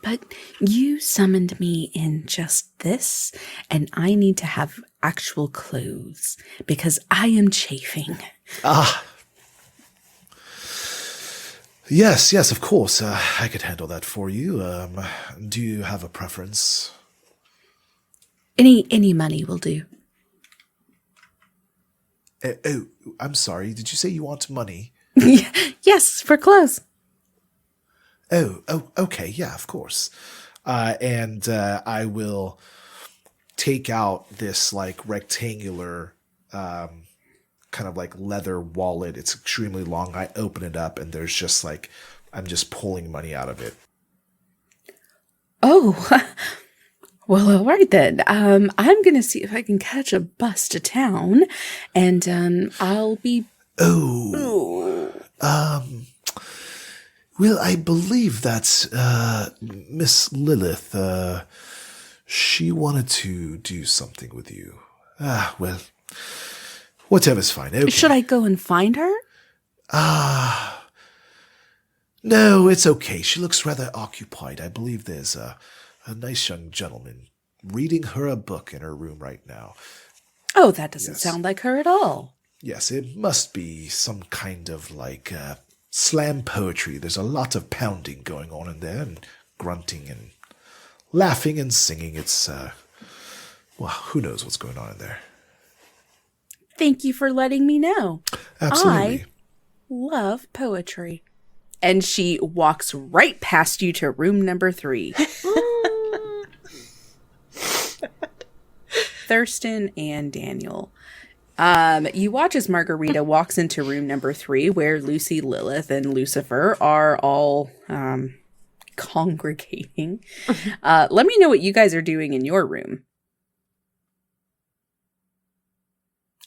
But you summoned me in just this, and I need to have actual clothes because I am chafing. Yes, of course. I could handle that for you. Do you have a preference? Any money will do. Oh, I'm sorry. Did you say you want money? Yes, for clothes. Oh, okay. Yeah, of course. And I will take out this like rectangular kind of like leather wallet. It's extremely long. I open it up and there's just like, I'm just pulling money out of it. Oh, well, all right then. I'm going to see if I can catch a bus to town, and I'll be... Well, I believe that's Miss Lilith. She wanted to do something with you. Well, whatever's fine. Okay. Should I go and find her? No, it's okay. She looks rather occupied. I believe there's a nice young gentleman reading her a book in her room right now. Oh, that doesn't Yes. sound like her at all. Yes, it must be some kind of like slam poetry. There's a lot of pounding going on in there and grunting and laughing and singing. It's, well, who knows what's going on in there. Thank you for letting me know. Absolutely. I love poetry. And she walks right past you to room number 3. Thurston and Daniel. You watch as Margarita walks into room number 3, where Lucy, Lilith, and Lucifer are all congregating. Let me know what you guys are doing in your room.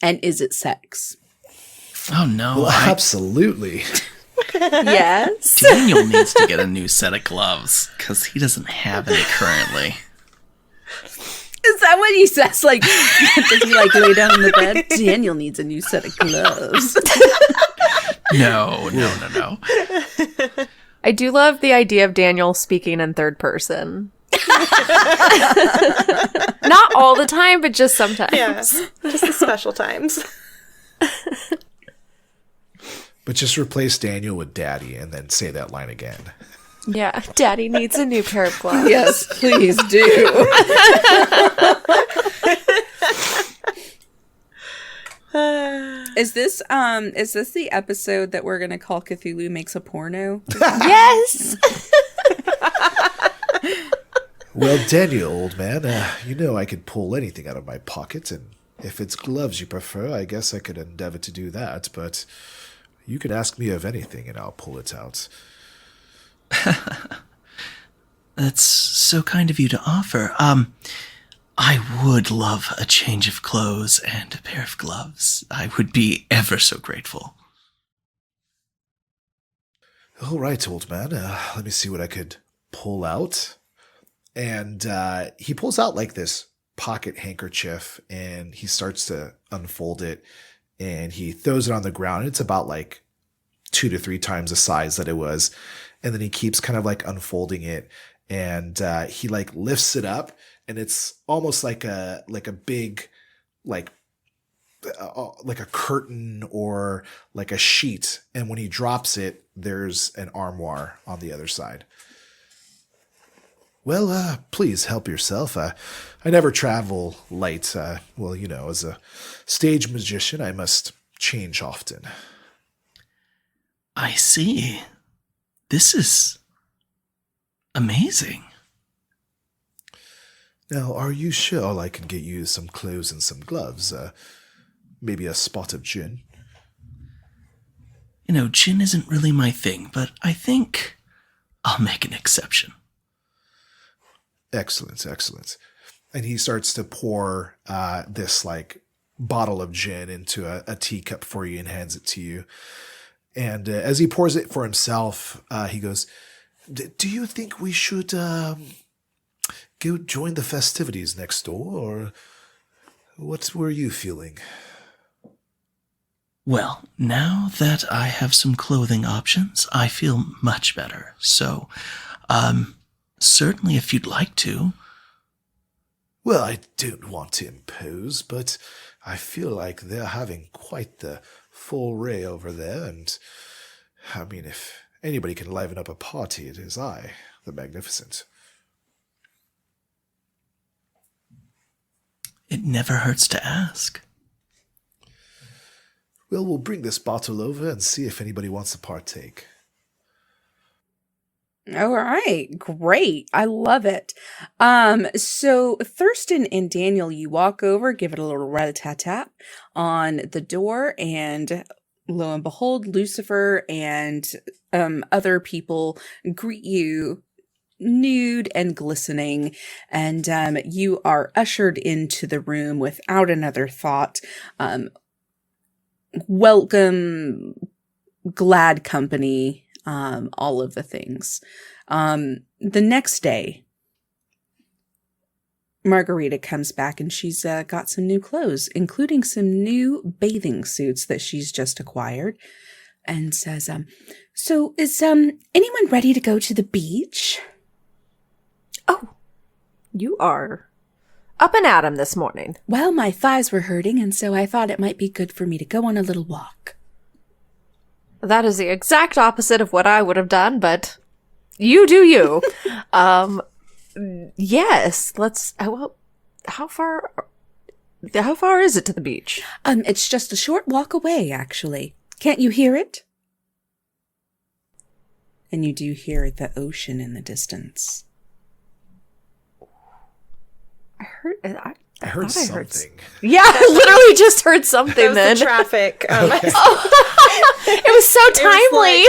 And is it sex? Oh, no. Well, absolutely. Yes. Daniel needs to get a new set of gloves because he doesn't have any currently. Is that what he says? Like, does he like lay down in the bed? Daniel needs a new set of gloves. No. I do love the idea of Daniel speaking in third person. Not all the time, but just sometimes. Yeah, just the special times. But just replace Daniel with Daddy and then say that line again. Yeah, Daddy needs a new pair of gloves. Yes, please do. Is this the episode that we're gonna call Cthulhu Makes a Porno? Yes! Well, Daniel, old man, you know I could pull anything out of my pocket, and if it's gloves you prefer, I guess I could endeavor to do that, but you could ask me of anything and I'll pull it out. That's so kind of you to offer. I would love a change of clothes and a pair of gloves. I would be ever so grateful. All right, old man, let me see what I could pull out. And he pulls out like this pocket handkerchief, and he starts to unfold it, and he throws it on the ground. It's about like 2 to 3 times the size that it was. And then he keeps kind of like unfolding it, and he like lifts it up, and it's almost like a big like a curtain or like a sheet. And when he drops it, there's an armoire on the other side. Well, please help yourself. I never travel light. Well, you know, as a stage magician, I must change often. I see. This is amazing. Now, are you sure I can get you some clothes and some gloves? Maybe a spot of gin? You know, gin isn't really my thing, but I think I'll make an exception. Excellent, excellent. And he starts to pour this like bottle of gin into a teacup for you and hands it to you. And as he pours it for himself, he goes, do you think we should go join the festivities next door, or what were you feeling? Well, now that I have some clothing options, I feel much better. So, certainly if you'd like to. Well, I don't want to impose, but I feel like they're having quite the foray over there, and I mean, if anybody can liven up a party, it is I, the Magnificent. It never hurts to ask. Well, we'll bring this bottle over and see if anybody wants to partake. All right, great. I love it. So Thurston and Daniel, you walk over, give it a little rat-a-tat-tat on the door, and lo and behold, Lucifer and other people greet you nude and glistening, and you are ushered into the room without another thought. Welcome, glad company, all of the things. The next day, Margarita comes back and she's got some new clothes, including some new bathing suits that she's just acquired, and says, so is anyone ready to go to the beach? Oh, you are up and at 'em this morning. Well, my thighs were hurting, and so I thought it might be good for me to go on a little walk. That is the exact opposite of what I would have done, but you do you. Yes, let's. Well, how far is it to the beach? It's just a short walk away, actually. Can't you hear it? And you do hear the ocean in the distance. I heard something. Yeah, I literally just heard something. That was then the traffic. It was so timely.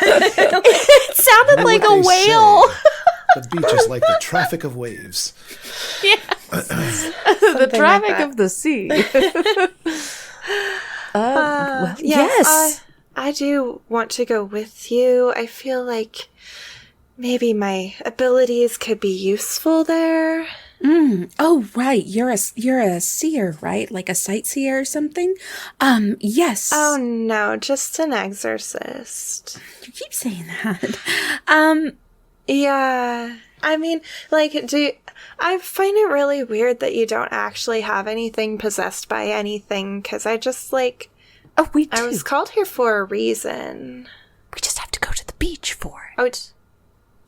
It sounded like a whale. The beach is like the traffic of waves. Yes. The traffic like of the sea. Well, yes. I do want to go with you. I feel like maybe my abilities could be useful there. Oh, right. You're a seer, right? Like a sightseer or something? Yes. Oh, no, just an exorcist. You keep saying that. Yeah. I mean, like, I find it really weird that you don't actually have anything possessed by anything, because I just, like... Oh, we do. I was called here for a reason. We just have to go to the beach for it.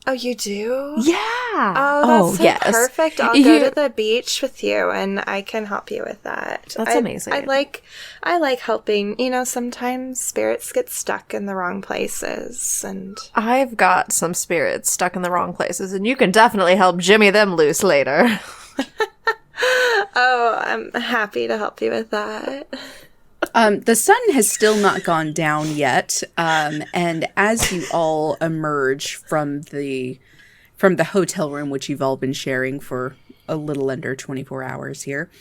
Oh, Oh, you do? Yeah. Oh, that's so yes. perfect. I'll go to the beach with you, and I can help you with that. That's amazing. I like helping. You know, sometimes spirits get stuck in the wrong places, and I've got some spirits stuck in the wrong places, and you can definitely help jimmy them loose later. oh, I'm happy to help you with that. The sun has still not gone down yet, and as you all emerge from the hotel room, which you've all been sharing for a little under 24 hours here,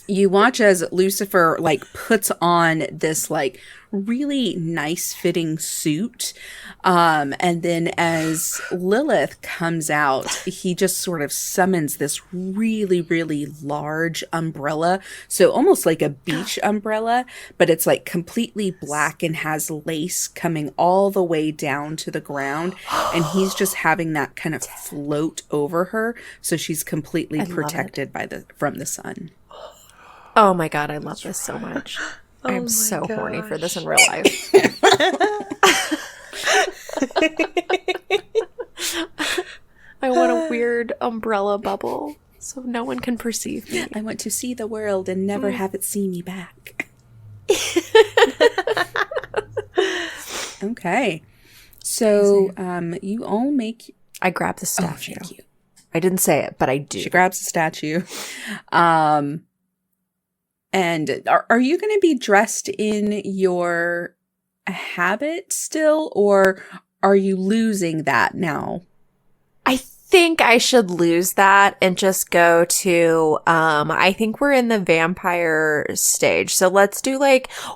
you watch as Lucifer puts on this really nice fitting suit, and then as Lilith comes out, he just sort of summons this really, really large umbrella, so almost like a beach umbrella, but it's completely black and has lace coming all the way down to the ground, and he's just having that kind of float over her, so she's completely protected from the sun. Oh my god, I love this so much. I'm so horny for this in real life. I want a weird umbrella bubble so no one can perceive me. I want to see the world and never have it see me back. Okay. So you all make... I grab the statue. Thank you. I didn't say it, but I do. She grabs the statue. And are you going to be dressed in your habit still, or are you losing that now? I think I should lose that and just go to, I think we're in the vampire stage. So let's do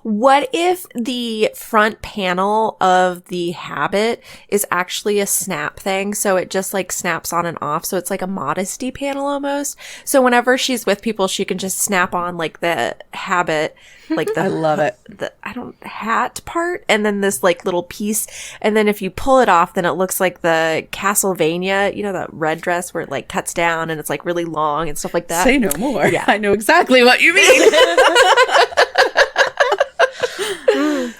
what if the front panel of the habit is actually a snap thing? So it just snaps on and off. So it's like a modesty panel almost. So whenever she's with people, she can just snap on the habit, I love it. The hat part, and then this little piece, and then if you pull it off, then it looks like the Castlevania, that red dress where it cuts down and it's really long and stuff like that. Say no more. Yeah. I know exactly what you mean.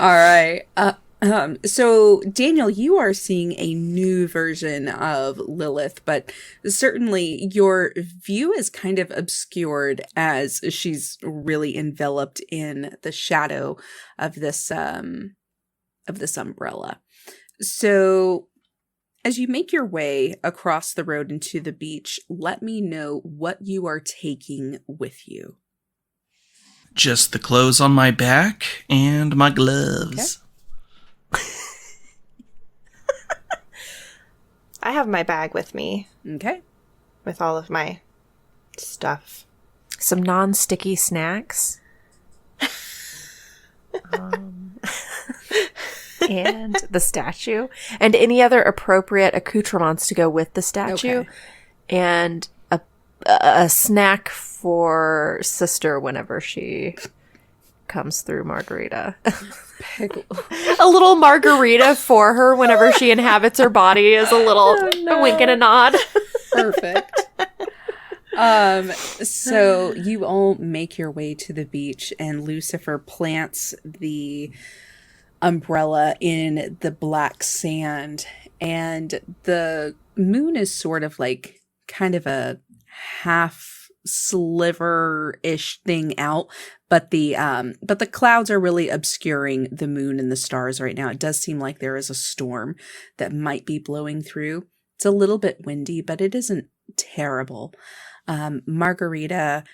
All right. So Daniel, you are seeing a new version of Lilith, but certainly your view is kind of obscured as she's really enveloped in the shadow of this umbrella. So as you make your way across the road into the beach, let me know what you are taking with you. Just the clothes on my back and my gloves. Okay. I have my bag with me Okay. with all of my stuff. Some non-sticky snacks. And the statue. And any other appropriate accoutrements to go with the statue. Okay. And a snack for sister whenever she comes through Margarita. A little margarita for her whenever she inhabits her body is a little a wink and a nod. Perfect. So you all make your way to the beach, and Lucifer plants the umbrella in the black sand, and the moon is sort of kind of a half sliver-ish thing out, but the clouds are really obscuring the moon and the stars right now. It does seem like there is a storm that might be blowing through. It's a little bit windy, but it isn't terrible. Margarita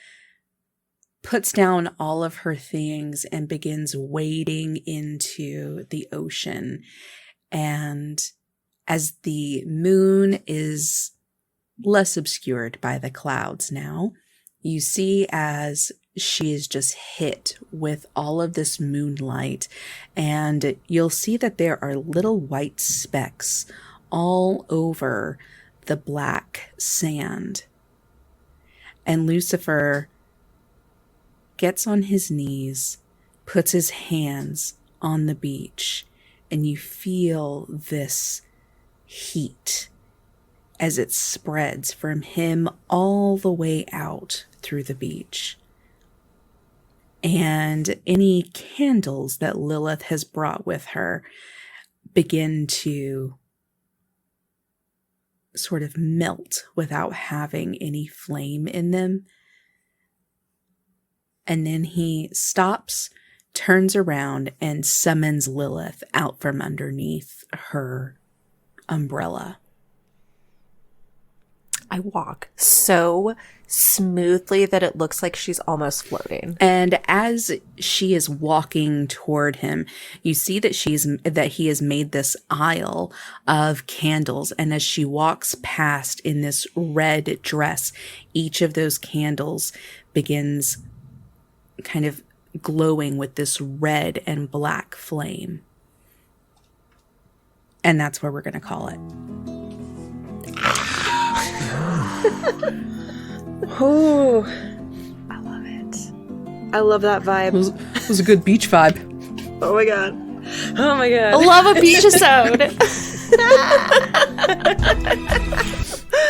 puts down all of her things and begins wading into the ocean. And as the moon is less obscured by the clouds now, you see as she is just hit with all of this moonlight, and you'll see that there are little white specks all over the black sand. And Lucifer gets on his knees, puts his hands on the beach, and you feel this heat as it spreads from him all the way out through the beach. And any candles that Lilith has brought with her begin to sort of melt without having any flame in them. And then he stops, turns around, and summons Lilith out from underneath her umbrella. I walk so smoothly that it looks like she's almost floating. And as she is walking toward him, you see that he has made this aisle of candles. And as she walks past in this red dress, each of those candles begins kind of glowing with this red and black flame. And that's what we're going to call it. Oh, I love it. I love that vibe. It was a good beach vibe. Oh my god. Oh my god. I love a beach episode.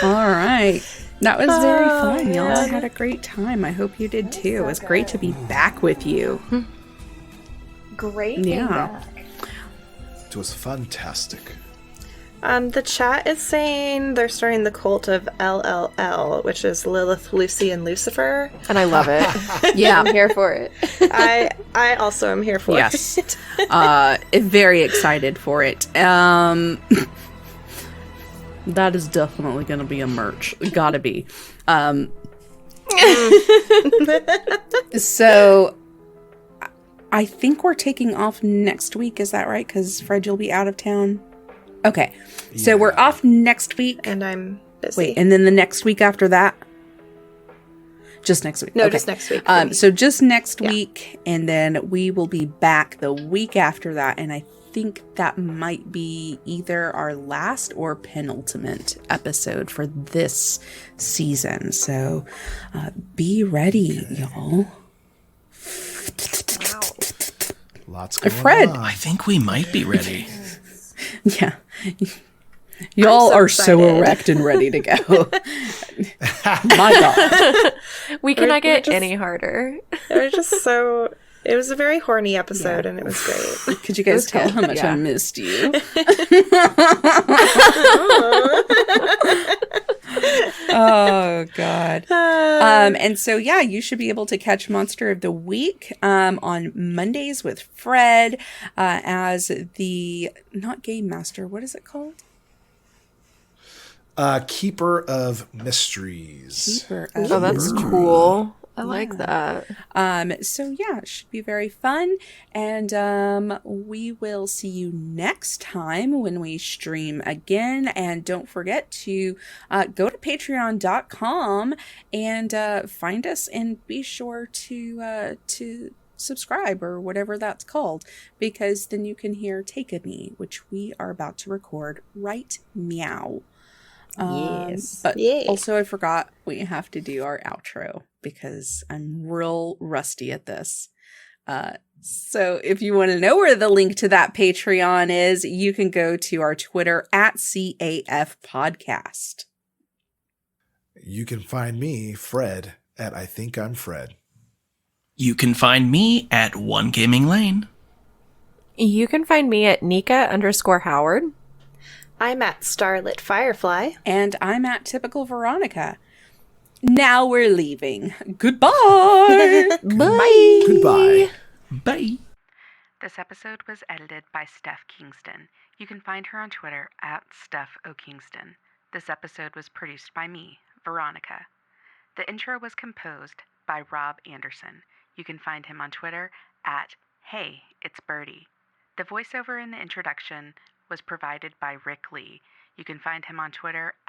All right. That was very fun, y'all. I had a great time. I hope you did too. It was great to be back with you. Great. Yeah. It was fantastic. The chat is saying they're starting the cult of LLL, which is Lilith, Lucy, and Lucifer. And I love it. Yeah. I'm here for it. I also am here for Yes. it. Very excited for it. That is definitely going to be a merch. Gotta be. So I think we're taking off next week. Is that right? Because Fred, you'll be out of town. Okay. So we're off next week. And I'm busy. Wait, and then the next week after that? Just next week. No, okay. just next week. So just next week, and then we will be back the week after that, and I think that might be either our last or penultimate episode for this season. So be ready, y'all. Lots going Fred. on. I think we might be ready. Yeah. Y'all so are so excited. erect and ready to go. My God. We cannot We're get just- any harder. It was just so... It was a very horny episode, and it was great. Could you guys tell good, how much yeah. I missed you? Oh, God. And so, yeah, you should be able to catch Monster of the Week on Mondays with Fred as the, not Game Master, what is it called? Keeper of Mysteries. Keeper of Oh, that's Mysteries. cool. I like that. So yeah, it should be very fun. And we will see you next time when we stream again. And don't forget to go to patreon.com and find us, and be sure to subscribe, or whatever that's called, because then you can hear Take a Me, which we are about to record right meow. Yes. But Yay. also I forgot we have to do our outro because I'm real rusty at this. So if you want to know where the link to that Patreon is, you can go to our Twitter at CAF Podcast. You can find me, Fred, at I Think I'm Fred. You can find me at One Gaming Lane. You can find me at Nika_Howard. I'm at Starlit Firefly. And I'm at Typical Veronica. Now we're leaving. Goodbye. Bye. Goodbye. Bye. This episode was edited by Steph Kingston. You can find her on Twitter at StephOKingston. This episode was produced by me, Veronica. The intro was composed by Rob Anderson. You can find him on Twitter at Hey, It's Birdie. The voiceover in the introduction was provided by Rick Lee. You can find him on Twitter at